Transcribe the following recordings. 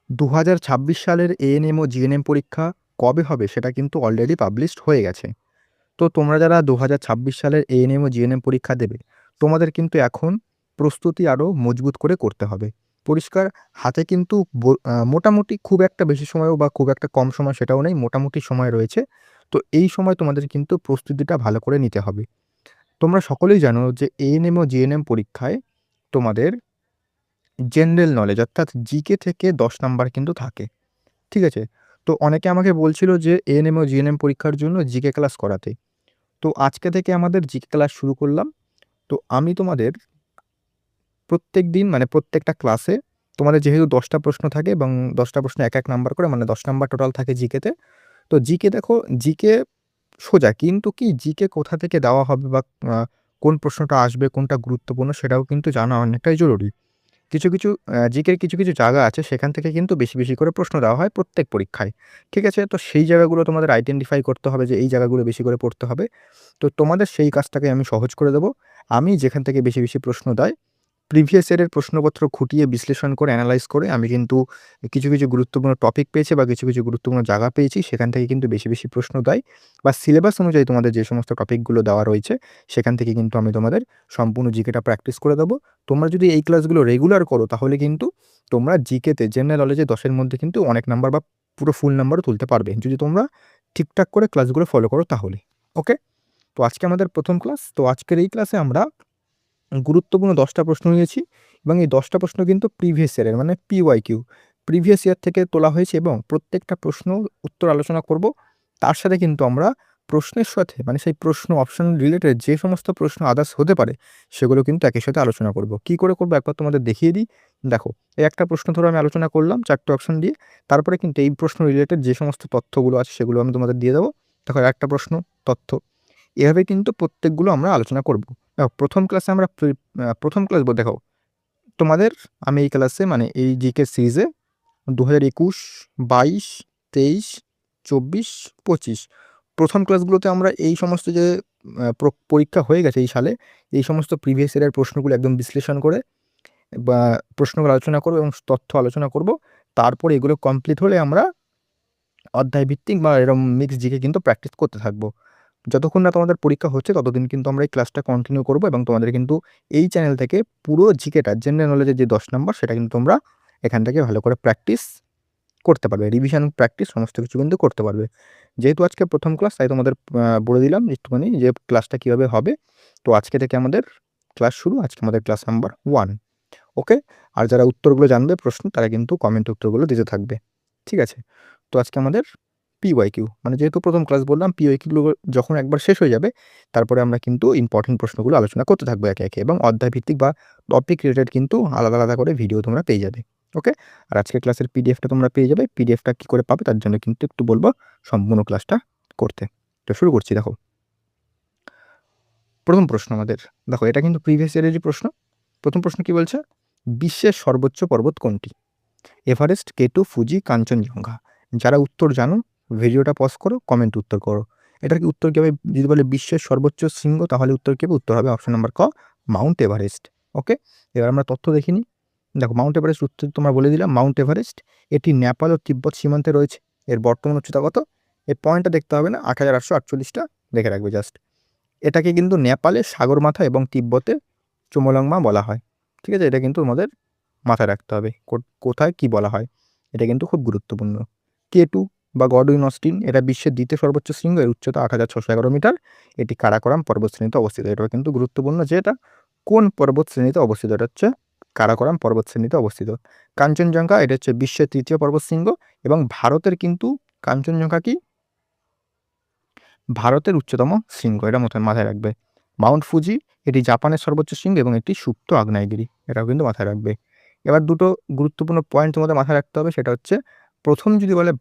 2026 সালের এএনএম ও জিএনএম পরীক্ষা কবে হবে সেটা কিন্তু অলরেডি পাবলিশড হয়ে গেছে। তো তোমরা যারা 2026 সালের এএনএম ও জিএনএম পরীক্ষা দেবে, তোমাদের কিন্তু এখন প্রস্তুতি আরও মজবুত করে করতে হবে। পরিষ্কার হাতে কিন্তু মোটামুটি খুব একটা বেশি সময়ও বা খুব একটা কম সময় সেটাও নেই, মোটামুটি সময় রয়েছে। তো এই সময় তোমাদের কিন্তু প্রস্তুতিটা ভালো করে নিতে হবে। তোমরা সকলেই জানো যে এএনএম ও জিএনএম পরীক্ষায় তোমাদের জেনারেল নলেজ অর্থাৎ জিকে থেকে 10 নাম্বার কিন্তু থাকে। ঠিক আছে? তো অনেকে আমাকে বলছিল যে এএনএম ও জিএনএম পরীক্ষার জন্য জিকে ক্লাস করাতে। তো আজকে থেকে আমাদের জিকে ক্লাস শুরু করলাম। তো আমি তোমাদের প্রত্যেকদিন মানে প্রত্যেকটা ক্লাসে তোমাদের যেহেতু 10 টা প্রশ্ন থাকে এবং 10 টা প্রশ্ন 1 নাম্বার করে মানে 10 নাম্বার টোটাল থাকে জিকেতে। তো জিকে দেখো, জিকে সোজা, কিন্তু কি জিকে কোথা থেকে দেওয়া হবে বা আ কোন প্রশ্নটা আসবে, কোনটা গুরুত্বপূর্ণ সেটাও কিন্তু জানা অনেকটাই জরুরি। কিছু জিকের কিছু জায়গা আছে সেখান থেকে কিন্তু বেশি করে প্রশ্ন দেওয়া হয় প্রত্যেক পরীক্ষায়। ঠিক আছে? তো সেই জায়গাগুলো তোমাদের আইডেন্টিফাই করতে হবে যে এই জায়গাগুলো বেশি করে পড়তে হবে। তো তোমাদের সেই কাজটাকে আমি সহজ করে দেব। আমি যেখান থেকে বেশি প্রশ্ন দেয়, প্রিভিয়াস ইয়ারের প্রশ্নপত্র খুঁটিয়ে বিশ্লেষণ করে এনালাইজ করে আমি কিন্তু কিছু গুরুত্বপূর্ণ টপিক পেয়েছি বা কিছু গুরুত্বপূর্ণ জায়গা পেয়েছি, সেখান থেকে কিন্তু বেশি প্রশ্ন দেয় বা সিলেবাস অনুযায়ী তোমাদের যে সমস্ত টপিকগুলো দেওয়া রয়েছে, সেখান থেকে কিন্তু আমি তোমাদের সম্পূর্ণ জিকেটা প্র্যাকটিস করে দেবো। তোমরা যদি এই ক্লাসগুলো রেগুলার করো তাহলে কিন্তু তোমরা জিকেতে জেনারেল নলেজে 10 এর মধ্যে কিন্তু অনেক নাম্বার বা পুরো ফুল নাম্বারও তুলতে পারবে। যদি তোমরা ঠিকঠাক করে ক্লাসগুলো ফলো করো তাহলে। ওকে? তো আজকে আমাদের ১ম ক্লাস। তো আজকের এই ক্লাসে আমরা গুরুত্বপূর্ণ 10 টা প্রশ্ন নিয়েছি এবং এই 10 টা প্রশ্ন কিন্তু প্রিভিয়াস ইয়ারের মানে পিওয়াইকিউ, প্রিভিয়াস ইয়ার থেকে তোলা হয়েছে এবং প্রত্যেকটা প্রশ্ন উত্তর আলোচনা করব। তার সাথে কিন্তু আমরা প্রশ্নের সাথে মানে সেই প্রশ্ন অপশন রিলেটেড যে সমস্ত প্রশ্ন আদার্স হতে পারে সেগুলো কিন্তু একই সাথে আলোচনা করব। কি করে করব একবার তোমাদের দেখিয়ে দিই। দেখো, এই একটা প্রশ্ন ধরো আমি আলোচনা করলাম 4 টে অপশন দিয়ে। তারপরে কিন্তু এই প্রশ্ন রিলেটেড যে সমস্ত তথ্যগুলো আছে সেগুলো আমি তোমাদের দিয়ে দেবো। দেখো, একটা প্রশ্ন, তথ্য। এভাবে কিন্তু প্রত্যেকগুলো আমরা আলোচনা করব। দেখো, ১ম ক্লাসে আমরা ১ম ক্লাস দেখো তোমাদের আমি এই ক্লাসে মানে এই জিকে সিরিজে ২০২১, ২২, ২৩, ২৪, ২৫ ১ম ক্লাসগুলোতে আমরা এই সমস্ত যে পরীক্ষা হয়ে গেছে এই সালে, এই সমস্ত প্রিভিয়াস ইয়ারের প্রশ্নগুলো একদম বিশ্লেষণ করে বা প্রশ্নগুলো আলোচনা করব এবং তথ্য আলোচনা করব। তারপরে এগুলো কমপ্লিট হলে আমরা অধ্যায়ভিত্তিক বা এরকম মিক্সড জিকে কিন্তু প্র্যাকটিস করতে থাকবো। যতক্ষণ না তোমাদের পরীক্ষা হচ্ছে ততদিন কিন্তু আমরা এই ক্লাসটা কন্টিনিউ করব এবং তোমাদের কিন্তু এই চ্যানেল থেকে পুরো জিকেটা জেনারেল নলেজের যে 10 নাম্বার সেটা কিন্তু তোমরা এখান থেকে ভালো করে প্র্যাকটিস করতে পারবে। রিভিশন, প্র্যাকটিস সমস্ত কিছু কিন্তু করতে পারবে। যেহেতু আজকে ১ম ক্লাস তাই তোমাদের বলে দিলাম একটুখানি যে ক্লাসটা কিভাবে হবে। তো আজকে থেকে আমাদের ক্লাস শুরু। আজকে আমাদের ক্লাস নাম্বার 1। ওকে? আর যারা উত্তরগুলো জানবে প্রশ্ন তারা কিন্তু কমেন্টে উত্তরগুলো দিতে থাকবে। ঠিক আছে? তো আজকে আমাদের পিওয়াইকিউ মানে যেহেতু ১ম ক্লাস বললাম, পিওয়াইকিউ গুলো যখন একবার শেষ হয়ে যাবে তারপরে আমরা কিন্তু ইম্পোর্টেন্ট প্রশ্নগুলো আলোচনা করতে থাকবো একে এবং অধ্যায়ভিত্তিক বা টপিক রিলেটেড কিন্তু আলাদা করে ভিডিও তোমরা পেয়ে যাবে। ওকে? আর আজকের ক্লাসের পিডিএফটা তোমরা পেয়ে যাবে। পিডিএফটা কি করে পাবে তার জন্য কিন্তু একটু বলব সম্পূর্ণ ক্লাসটা করতে। তো শুরু করছি। দেখো, ১ম প্রশ্ন আমাদের। দেখো, এটা কিন্তু প্রিভিয়াস ইয়ারেরই প্রশ্ন। ১ম প্রশ্ন কি বলছে? বিশ্বের সর্বোচ্চ পর্বত কোনটি? Everest, K2, Fuji, Kanchenjunga. যারা উত্তর জানো ভিডিওটা পজ করো, কমেন্টে উত্তর করো। এটার কি উত্তর কি হবে? যদি বলে বিশ্বের সর্বোচ্চ শৃঙ্গ তাহলে উত্তর কি হবে? উত্তর হবে অপশন নাম্বার ক, মাউন্ট এভারেস্ট। ওকে? এবার আমরা তথ্য দেখে নিই। দেখো, মাউন্ট এভারেস্ট উত্তর তোমরা বলে দিলাম। মাউন্ট এভারেস্ট এটি নেপাল ও তিব্বত সীমান্তে রয়েছে। এর বর্তমান উচ্চতা কত? এই পয়েন্টটা দেখতে হবে না, ৮৮৪৮ টা দেখে রাখবে জাস্ট। এটাকে কিন্তু নেপালে সাগরমাথা এবং তিব্বতে চোমোলংমা বলা হয়। ঠিক আছে? এটা কিন্তু তোমাদের মাথায় রাখতে হবে। কোথায় কি বলা হয়। এটা কিন্তু খুব গুরুত্বপূর্ণ। K2 বা গডউইন অস্টিন এটা বিশ্বের ২য় সর্বোচ্চ শৃঙ্গ। এর উচ্চতা ৮৬১১ মিটার। এটি কারাকোরাম পর্বতশ্রেণীতে অবস্থিত। এটাও কিন্তু গুরুত্বপূর্ণ যে এটা কোন পর্বতশ্রেণীতে অবস্থিত। এটা হচ্ছে কারাকোরাম পর্বতশ্রেণীতে অবস্থিত। কাঞ্চনজঙ্ঘা এটা হচ্ছে বিশ্বের ৩য় পর্বতশৃঙ্গ এবং ভারতের কিন্তু কাঞ্চনজঙ্ঘা কি ভারতের উচ্চতম শৃঙ্গ। এটা মাথায় রাখবে। মাউন্ট ফুজি এটি জাপানের সর্বোচ্চ শৃঙ্গ এবং একটি সুপ্ত আগ্নেয়গিরি। এটাও কিন্তু মাথায় রাখবে। এবার দুটো গুরুত্বপূর্ণ পয়েন্ট তোমাদের মাথায় রাখতে হবে। সেটা হচ্ছে, প্রথম যদি বলে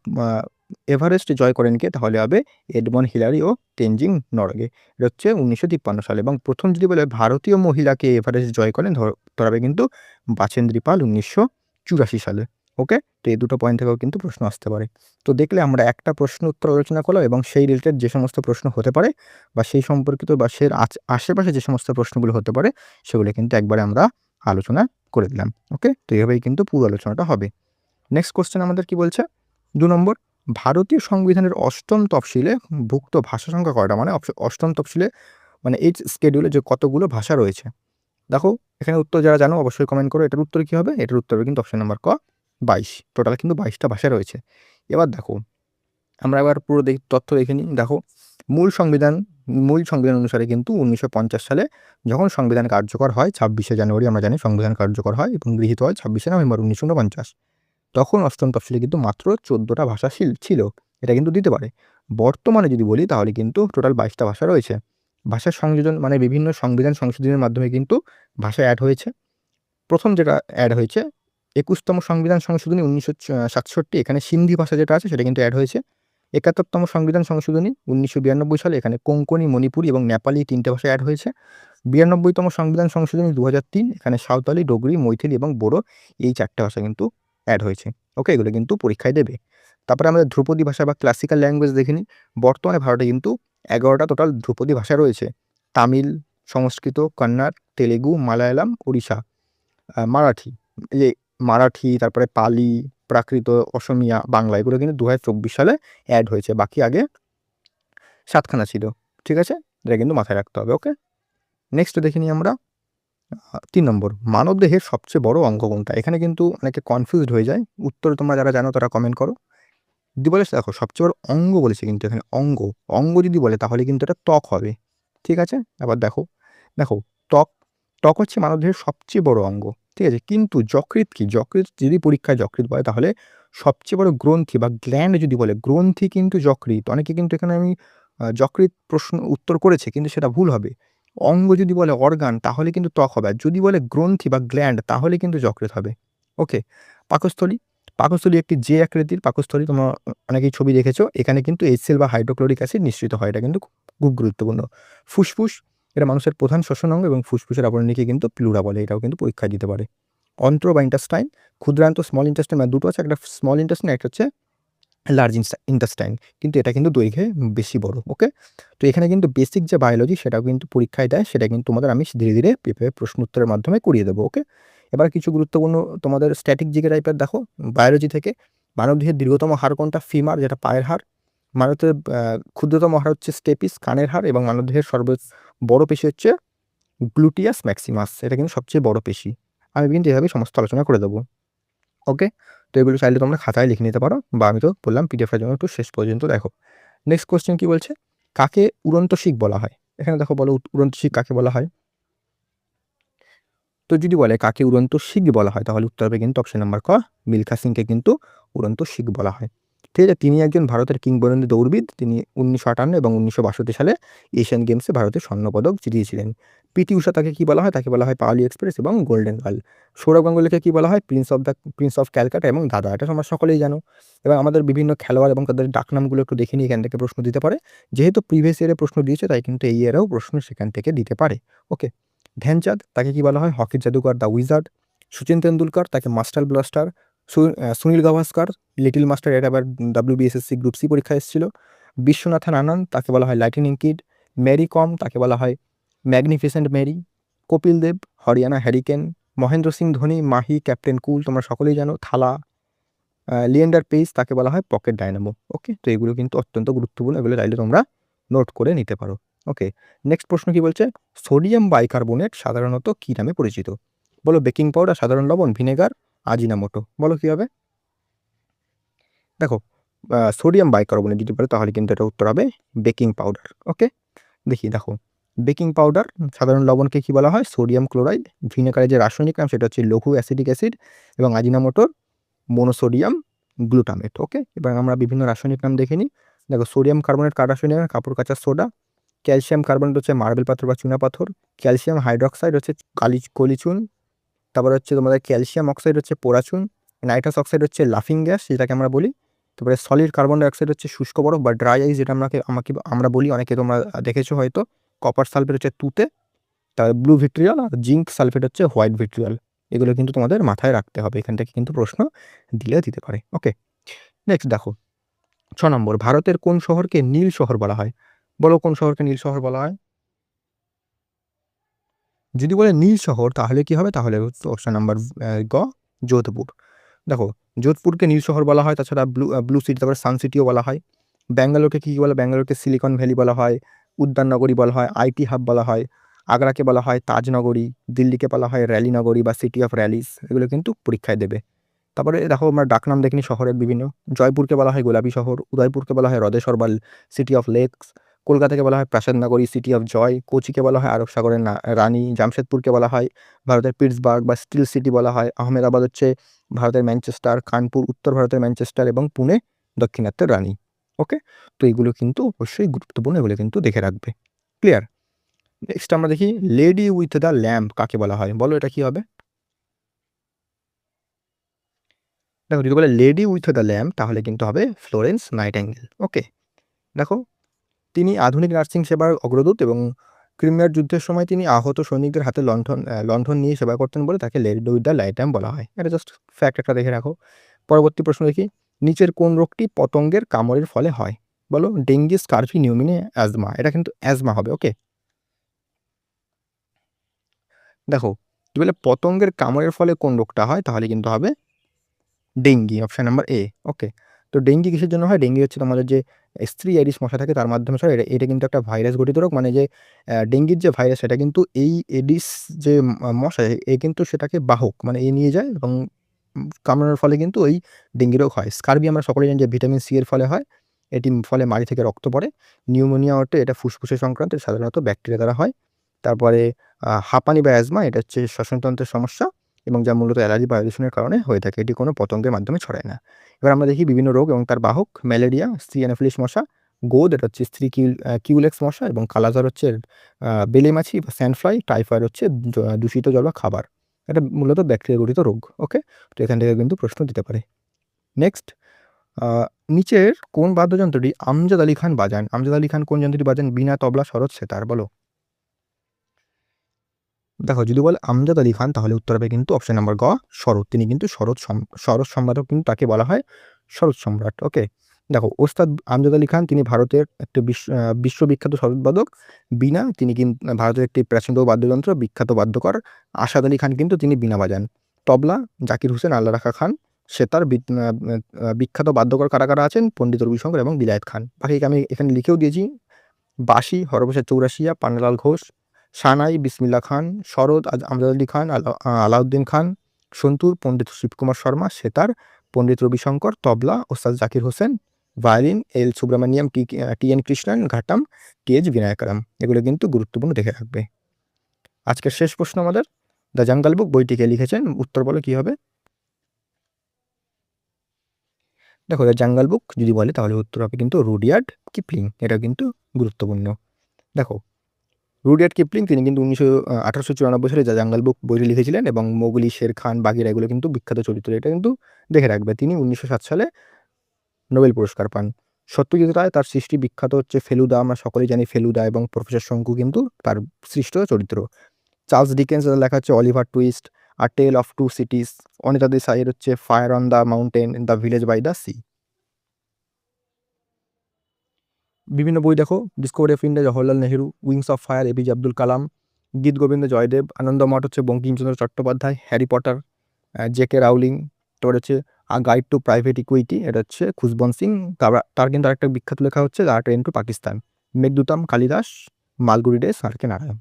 এভারেস্ট জয় করেন কে? তাহলে হবে এডমন্ড হিলারি ও তেনজিং নরগে। এটা হচ্ছে ১৯৫৩ সালে। এবং প্রথম যদি বলে ভারতীয় মহিলাকে এভারেস্ট জয় করেন ধরাবে কিন্তু বাচেন্দ্রী পাল ১৯৮৪ সালে। ওকে? তো এই দুটো পয়েন্ট থেকেও কিন্তু প্রশ্ন আসতে পারে। তো দেখলে আমরা একটা প্রশ্ন উত্তর আলোচনা করলাম এবং সেই রিলেটেড যে সমস্ত প্রশ্ন হতে পারে বা সেই সম্পর্কিত বা আশেপাশে যে সমস্ত প্রশ্নগুলো হতে পারে সেগুলো কিন্তু একবারে আমরা আলোচনা করে দিলাম। ওকে? তো এভাবেই কিন্তু পুরো আলোচনাটা হবে। নেক্সট কোশ্চেন আমাদের কি বলছে 2 নম্বর, ভারতীয় সংবিধানের 8ম তফসিলে ভুক্ত ভাষা সংখ্যা কয়টা? মানে 8ম তফসিলে মানে এই শিডিউলে যে কতগুলো ভাষা রয়েছে। দেখো এখানে উত্তর যারা জানো অবশ্যই কমেন্ট করো। এটার উত্তর কি হবে? এটার উত্তর হবে কিন্তু অপশন নাম্বার ক 22। টোটাল কিন্তু 22টা ভাষা রয়েছে। এবার দেখো আমরা এবার পুরো তথ্য দেখে নিই। দেখো মূল সংবিধান অনুসারে কিন্তু 1950 সালে যখন সংবিধান কার্যকর হয় 26শে জানুয়ারি আমরা জানি সংবিধান কার্যকর হয় এবং গৃহীত হয় 26শে নভেম্বর 1949। তখন 8ম তফসিলে কিন্তু মাত্র 14টা ভাষা ছিল। এটা কিন্তু দিতে পারে। বর্তমানে যদি বলি তাহলে কিন্তু টোটাল 22টা ভাষা রয়েছে। ভাষার সংযোজন মানে বিভিন্ন সংবিধান সংশোধনের মাধ্যমে কিন্তু ভাষা এড হয়েছে। প্রথম যেটা এড হয়েছে 21তম সংবিধান সংশোধনী 1967, এখানে সিন্ধি ভাষা যেটা আছে সেটা কিন্তু এড হয়েছে। 71তম সংবিধান সংশোধনী 1992 সালে এখানে কোঙ্কনি, মণিপুরি এবং নেপালি 3টে ভাষা এড হয়েছে। 92তম সংবিধান সংশোধনী 2003, এখানে সাঁওতালি, ডোগরি, মৈথিলি এবং বোডো এই 4টে ভাষা কিন্তু অ্যাড হয়েছে। ওকে, এগুলো কিন্তু পরীক্ষায় দেবে। তারপরে আমাদের ধ্রুপদী ভাষা বা ক্লাসিক্যাল ল্যাঙ্গুয়েজ দেখে নিই। বর্তমানে ভারতে কিন্তু 11টা টোটাল ধ্রুপদী ভাষা রয়েছে। তামিল, সংস্কৃত, কন্নড়, তেলেগু, মালায়ালাম, ওড়িশা, মারাঠি, এই যে মারাঠি, তারপরে পালি, প্রাকৃত, অসমীয়া, বাংলা এগুলো কিন্তু 2024 সালে অ্যাড হয়েছে। বাকি আগে 7খানা ছিল। ঠিক আছে? এটা কিন্তু মাথায় রাখতে হবে। ওকে? নেক্সট দেখে নিই আমরা 3 নম্বর, মানবদেহের সবচেয়ে বড় অঙ্গ কোনটা? এখানে কিন্তু অনেকে কনফিউজড হয়ে যায়। উত্তর তোমরা যারা জানো তারা কমেন্ট করো। যদি বলে দেখো সবচেয়ে বড় অঙ্গ বলেছে কিন্তু এখানে অঙ্গ যদি বলে তাহলে কিন্তু এটা ত্বক হবে। ঠিক আছে? আবার দেখো ত্বক হচ্ছে মানবদেহের সবচেয়ে বড় অঙ্গ। ঠিক আছে? কিন্তু যকৃৎ কি? যকৃৎ যদি পরীক্ষায় যকৃৎ বলে তাহলে সবচেয়ে বড় গ্রন্থি বা গ্ল্যান্ড যদি বলে গ্রন্থি কিন্তু যকৃৎ। অনেকে কিন্তু এখানে আমি যকৃৎ প্রশ্ন উত্তর করেছে কিন্তু সেটা ভুল হবে। অঙ্গ যদি বলে অর্গান তাহলে কিন্তু ত্বক হবে। আর যদি বলে গ্রন্থি বা গ্ল্যান্ড তাহলে কিন্তু যকৃৎ হবে। ওকে? পাকস্থলী, একটি যে আকৃতির পাকস্থলী, তোমরা অনেকেই ছবি দেখেছো। এখানে কিন্তু HCl বা হাইড্রোক্লোরিক অ্যাসিড নিঃসৃত হয়। এটা কিন্তু খুব গুরুত্বপূর্ণ। ফুসফুস, এটা মানুষের প্রধান শ্বসন অঙ্গ এবং ফুসফুসের আবরণীকে কিন্তু প্লুরা বলে। এটাও কিন্তু পরীক্ষায় দিতে পারে। অন্ত্র বা ইন্টেস্টাইন, ক্ষুদ্রান্ত স্মল ইন্টেস্টাইন মানে দুটো আছে, একটা স্মল ইন্টেস্টাইন, একটা হচ্ছে লার্জ ইন্টেস্টাইন। কিন্তু এটা কিন্তু দৈর্ঘ্যে বেশি বড়। ওকে? তো এখানে কিন্তু বেসিক যে বায়োলজি সেটাও কিন্তু পরীক্ষায় দেয়। সেটা কিন্তু তোমাদের আমি ধীরে ধীরে প্রশ্ন উত্তরের মাধ্যমে করিয়ে দেবো। ওকে? এবার কিছু গুরুত্বপূর্ণ তোমাদের স্ট্যাটিক জিকে টাইপের দেখো বায়োলজি থেকে। মানবদেহের দীর্ঘতম হাড় কোনটা? ফিমার, যেটা পায়ের হাড়। মানবদেহের ক্ষুদ্রতম হাড় হচ্ছে স্টেপিস, কানের হাড়। এবং মানবদেহের বড় পেশি হচ্ছে গ্লুটিয়াস ম্যাক্সিমাস। এটা কিন্তু সবচেয়ে বড় পেশি। আমি কিন্তু এভাবেই সমস্ত আলোচনা করে দেবো। ওকে? তো এগুলো চাইলে তোমরা খাতায় লিখে নিতে পারো বা আমি তো বললাম পিডিএফের জন্য একটু শেষ পর্যন্ত দেখো। নেক্সট কোয়েশ্চেন কি বলছে? কাকে উড়ন্ত শিখ বলা হয়? এখানে দেখো বলো উড়ন্ত শিখ কাকে বলা হয়? তো যদি বলে কাকে উড়ন্ত শিখ বলা হয় তাহলে উত্তর হবে কিন্তু অপশন নাম্বার ক, মিলখা সিংকে কিন্তু উড়ন্ত শিখ বলা হয়। ঠিক আছে? তিনি একজন ভারতের কিংবদন্তি দৌড়বিদ। তিনি 1958 এবং 1962 সালে এশিয়ান গেমসে ভারতের স্বর্ণপদক জিতিয়েছিলেন। পিটি উষা তাকে কি বলা হয়? তাকে বলা হয় পাওলি এক্সপ্রেস এবং গোল্ডেন গার্ল। সৌরভ গাঙ্গুলিকে কি বলা হয়? প্রিন্স অফ ক্যালকাটা এবং দাদা। এটা তোমরা সকলেই জানো। এবার আমাদের বিভিন্ন খেলোয়াড় এবং তাদের ডাকনামগুলো একটু দেখে নিই, এখান থেকে প্রশ্ন দিতে পারে। যেহেতু প্রিভিয়াস ইয়ারে প্রশ্ন দিয়েছে তাই কিন্তু এই ইয়ারেও প্রশ্ন সেখান থেকে দিতে পারে। ওকে? ধ্যানচাঁদ তাকে কি বলা হয়? হকির জাদুকর, দ্য উইজার্ড। সচিন তেন্ডুলকর তাকে master blaster. Sunil Gavaskar little master, এটা আবার WBSSC গ্রুপ সি পরীক্ষায় এসেছিল। বিশ্বনাথন আনন্দ তাকে বলা হয় লাইটনিং কিড। মেরি কম তাকে বলা হয় magnificent Mary. Kapil Dev Haryana hurricane. Mahendra Singh Dhoni Mahi, captain cool, তোমরা সকলেই জানো। থালা। লিয়েন্ডার পেইস তাকে বলা হয় পকেট ডায়নামো। ওকে? তো এগুলো কিন্তু অত্যন্ত গুরুত্বপূর্ণ, এগুলো চাইলে তোমরা নোট করে নিতে পারো। ওকে? নেক্সট প্রশ্ন কি বলছে? সোডিয়াম বাইকার্বনেট সাধারণত কি নামে পরিচিত? বলো বেকিং পাউডার, সাধারণ লবণ, ভিনেগার, আজিনামোটো। বলো কি হবে? দেখো সোডিয়াম বাইকার্বনেট যদি বলে তাহলে কিন্তু এটা উত্তর হবে বেকিং পাউডার। ওকে? দেখো বেকিং পাউডার, সাধারণ লবণকে কি বলা হয়? Sodium chloride. ভিনেগারের যে রাসায়নিক নাম সেটা হচ্ছে লঘু অ্যাসিডিক অ্যাসিড। এবং আজিনামোটোর মোনোসোডিয়াম গ্লুটামেট। ওকে? এবার আমরা বিভিন্ন রাসায়নিক নাম দেখে নিই। দেখো সোডিয়াম কার্বনেট কার রাসায়নিক নাম? কাপড় কাচার সোডা। ক্যালসিয়াম কার্বনেট হচ্ছে মার্বেল পাথর বা চুনাপাথর। ক্যালসিয়াম হাইড্রক্সাইড হচ্ছে কলিচুন। তারপর হচ্ছে তোমাদের ক্যালসিয়াম অক্সাইড হচ্ছে পোড়াচুন। নাইট্রাস অক্সাইড হচ্ছে লাফিং গ্যাস, যেটাকে আমরা বলি। তারপরে সলিড কার্বন ডাইঅক্সাইড হচ্ছে শুষ্ক বরফ বা ড্রাই আইস, যেটা আমরা বলি, অনেকে তোমরা দেখেছো হয়তো। কপার সালফেট হচ্ছে তুতে। তার ব্লু ভিট্রিয়াল। আর জিঙ্ক সালফেট হচ্ছে হোয়াইট ভিট্রিয়াল। এগুলো কিন্তু তোমাদের মাথায় রাখতে হবে, এখান থেকে কিন্তু প্রশ্ন দিতে পারে। ওকে? নেক্সট দেখো 6 নম্বর, ভারতের কোন শহরকে নীল শহর বলা হয়? বলো কোন শহরকে নীল শহর বলা হয়? যদি বলে নীল শহর তাহলে কি হবে? তাহলে অপশন নাম্বার গ, যোধপুর। দেখো, যোধপুরকে নীল শহর বলা হয়, তাছাড়া ব্লু সিটি, তারপরে সান সিটিও বলা হয়। ব্যাঙ্গালোরকে কী বলা হয়? ব্যাঙ্গালোরকে সিলিকন ভ্যালি বলা হয়, উদ্যান নগরী বলা হয়, আইটি হাব বলা হয়। আগ্রাকে বলা হয় তাজনগরী, দিল্লিকে বলা হয় র্যালি নগরী বা সিটি অফ র্যালিস। এগুলো কিন্তু পরীক্ষায় দেবে। তারপরে দেখো, আমরা ডাকনাম দেখিনি শহরের বিভিন্ন। জয়পুরকে বলা হয় গোলাপি শহর, উদয়পুরকে বলা হয় হ্রদেশ্বর বা সিটি অফ লেকস, কলকাতাকে বলা হয় প্রাসাদ নগরী, সিটি অফ জয়, কোচিকে বলা হয় আরব সাগরের রানী, জামশেদপুরকে বলা হয় ভারতের পিটসবার্গ বা স্টিল সিটি বলা হয়, আহমেদাবাদ হচ্ছে ভারতের ম্যানচেস্টার, কানপুর উত্তর ভারতের ম্যানচেস্টার এবং পুনে দক্ষিণাত্যের রানী। ওকে, তো এগুলো কিন্তু অবশ্যই গুরুত্বপূর্ণ, এগুলো কিন্তু দেখে রাখবে। ক্লিয়ার? নেক্সট আমরা দেখি লেডি উইথ দ্য ল্যাম্প কাকে বলা হয়? বলো এটা কি হবে? দেখো, যদি বলে লেডি উইথ দ্য ল্যাম্প তাহলে কিন্তু হবে ফ্লোরেন্স নাইটিঙ্গেল। ওকে, দেখো, তিনি আধুনিক নার্সিং সেবার অগ্রদূত এবং ক্রিমিয়ার যুদ্ধের সময় তিনি আহত সৈনিকদের হাতে লণ্ঠন নিয়ে সেবা করতেন বলে তাকে লেডি উইথ দ্য ল্যাম্প বলা হয়। এটা জাস্ট ফ্যাক্ট একটা দেখে রাখো। পরবর্তী প্রশ্ন দেখি, নিচের কোন রোগটি পতঙ্গের কামড়ের ফলে হয়? বলো, ডেঙ্গি, স্কারভি, নিউমোনিয়া, অ্যাজমা। এটা কিন্তু অ্যাজমা হবে। ওকে, দেখো, যদি বলে পতঙ্গের কামড়ের ফলে কোন রোগটা হয় তাহলে কিন্তু হবে ডেঙ্গি, অপশন নাম্বার এ। ওকে, তো ডেঙ্গি কিসের জন্য হয়? ডেঙ্গি হচ্ছে তোমাদের যে স্ত্রী এডিস মশা থাকে তার মাধ্যমে ছড়ায়। এটা কিন্তু একটা ভাইরাস ঘটিত রোগ, মানে যে ডেঙ্গির যে ভাইরাস সেটা কিন্তু এই এডিস যে মশা, এ কিন্তু সেটাকে বাহক, মানে এ নিয়ে যায় এবং কামড়ানোর ফলে কিন্তু ওই ডেঙ্গি রোগ হয়। স্কারবি আমরা সকলেই জানি যে ভিটামিন সি এর ফলে হয়, এটি ফলে মাড়ি থেকে রক্ত পড়ে। নিউমোনিয়া হচ্ছে এটা ফুসফুসের সংক্রান্ত, সাধারণত ব্যাকটেরিয়া দ্বারা হয়। তারপরে হাঁপানি বা অ্যাজমা, এটা হচ্ছে শ্বসনতন্ত্রের সমস্যা এবং যা মূলত অ্যালার্জি বায়ু দূষণের কারণে হয়ে থাকে। এটি কোনো পতঙ্গের মাধ্যমে ছড়ায় না। এবার আমরা দেখি বিভিন্ন রোগ এবং তার বাহক। ম্যালেরিয়া, সি অ্যানোফিলিস মশা, গোদ এটা হচ্ছে স্ত্রী কিউলেক্স মশা এবং কালাজ্বর হচ্ছে বেলে মাছি বা স্যান্ডফ্লাই, টাইফয়েড হচ্ছে দূষিত জল বা খাবার। এটা মূলত ব্যাকটেরিয়া গঠিত রোগ। ওকে, তো এখান থেকে কিন্তু প্রশ্ন দিতে পারে। নেক্সট, আ নিচের কোন বাদ্যযন্ত্রটি আমজাদ আলী খান বাজান? আমজাদ আলী খান কোন যন্ত্রটি বাজান? বীণা, তবলা, সরোদ, সেতার। বলো। দেখো, যদি বলে আমজাদ আলী খান তাহলে উত্তর হবে কিন্তু অপশন নাম্বার গ, সরোদ। তিনি কিন্তু সরোদ সম্রাটও কিন্তু তাকে বলা হয় সরোদ সম্রাট। ওকে, দেখো, ওস্তাদ আমজাদ আলী খান তিনি ভারতের একটা বিশ্ববিখ্যাত সরোদবাদক। বীণা, তিনি কিন্তু ভারতের একটি প্রাচীনতম বাদ্যযন্ত্র, বিখ্যাত বাদ্যকর। আসাদ আলী খান কিন্তু তিনি বীণা বাজান। তবলা, জাকির হোসেন আল্লাহ রাখা খান। সেতার, বিখ্যাত বাদ্যকর কারা কারা আছেন? পণ্ডিত রবিশঙ্কর এবং বিলায়েত খান। বাকি আমি এখানে লিখেও দিয়েছি। বাঁশি, হরপ্রসাদ চৌরাশিয়া, পান্নালাল ঘোষ। সানাই, বিসমিল্লাহ খান। সরোদ, আমজাদ আলী খান, আলাউদ্দিন খান। সন্তুর, পণ্ডিত শিবকুমার শর্মা। সেতার, পণ্ডিত Ravishankar. Tabla, Ustad Zakir Hussain. Violin, L Subramaniam, T N Krishnan. Ghatam, T H Vinayakram. এগুলো কিন্তু গুরুত্বপূর্ণ, দেখে রাখবে। আজকের শেষ প্রশ্ন আমাদের, দ্য জাঙ্গল বুক বইটিকে লিখেছেন? উত্তর বলো কি হবে? দেখো, দ্য জাঙ্গল বুক যদি বলে তাহলে উত্তর হবে কিন্তু রুডিয়ার্ড কিপলিং। এটা কিন্তু গুরুত্বপূর্ণ। দেখো, রুডিয়ার্ড কিপলিং তিনি কিন্তু 1894 সালে দ্য জাঙ্গল বুক বইটি লিখেছিলেন এবং মোগলি, শের খান, বাঘিরা এগুলো কিন্তু বিখ্যাত চরিত্র। এটা কিন্তু দেখে রাখবে। তিনি 1907 সালে নোবেল পুরস্কার পান। সত্যজিৎ রায় তার সৃষ্টি বিখ্যাত হচ্ছে ফেলুদা, আমরা সকলেই জানি ফেলুদা, এবং প্রফেসর শঙ্কু কিন্তু তার সৃষ্ট চরিত্র। চার্লস ডিকেন্সের লেখা হচ্ছে Oliver Twist, a tale of two cities. Anita দেসাইয়ের হচ্ছে fire on the mountain, the village by the sea. বিভিন্ন বই দেখো, discovery of India Jawaharlal Nehru, wings of fire APJ Abdul Kalam, Geet Govind Jaydev, Anandamath হচ্ছে Bankimchandra Chattopadhyay, Harry Potter J K Rowling. তারপর হচ্ছে a guide to private equity, এটা হচ্ছে খুশবন্ত সিং। তার কিন্তু আরেকটা বিখ্যাত লেখা হচ্ছে the train to Pakistan, Meghadutam Kalidas, Malgudi days, R K Narayan.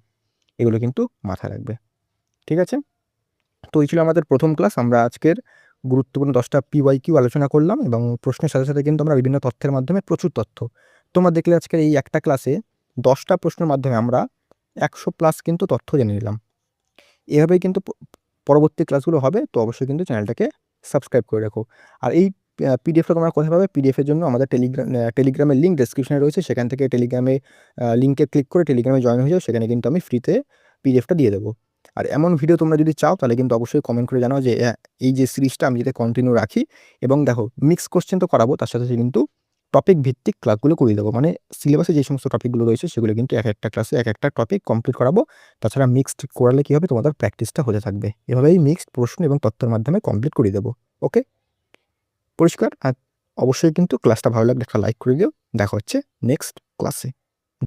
এগুলো কিন্তু মাথায় রাখবে। ঠিক আছে, তো এই ছিল আমাদের প্রথম ক্লাস। আমরা আজকের গুরুত্বপূর্ণ 10টা PYQ আলোচনা করলাম এবং প্রশ্নের সাথে সাথে কিন্তু আমরা বিভিন্ন তথ্যের মাধ্যমে প্রচুর তথ্য, তোমরা দেখলে আজকের এই একটা ক্লাসে 10টা প্রশ্নের মাধ্যমে আমরা 100+ কিন্তু তথ্য জেনে নিলাম। এভাবেই কিন্তু পরবর্তী ক্লাসগুলো হবে। তো অবশ্যই কিন্তু চ্যানেলটাকে সাবস্ক্রাইব করে রাখো। আর এই পিডিএফটা তোমরা কোথায় পাবে? পিডিএফের জন্য আমাদের টেলিগ্রামের লিঙ্ক ডেসক্রিপশনে রয়েছে, সেখান থেকে টেলিগ্রামে লিঙ্কে ক্লিক করে টেলিগ্রামে জয়েন হয়ে যাও। সেখানে কিন্তু আমি ফ্রিতে পিডিএফটা দিয়ে দেবো। আর এমন ভিডিও তোমরা যদি চাও তাহলে কিন্তু অবশ্যই কমেন্ট করে জানাও যে এই যে সিরিজটা আমি যাতে কন্টিনিউ রাখি। এবং দেখো, মিক্স কোশ্চেন তো করাবো, তার সাথে সাথে কিন্তু টপিক ভিত্তিক ক্লাসগুলো করিয়ে দেবো। মানে সিলেবাসে যে সমস্ত টপিকগুলো রয়েছে সেগুলো কিন্তু এক একটা ক্লাসে এক একটা টপিক কমপ্লিট করাবো। তাছাড়া মিক্সড করালে কী হবে? তোমাদের প্র্যাকটিসটা হতে থাকবে। এভাবেই মিক্সড প্রশ্ন এবং তথ্যের মাধ্যমে কমপ্লিট করিয়ে দেবো। ওকে, পরিষ্কার? আর অবশ্যই কিন্তু ক্লাসটা ভালো লাগলে একটা লাইক করে দিও। দেখা হচ্ছে নেক্সট ক্লাসে।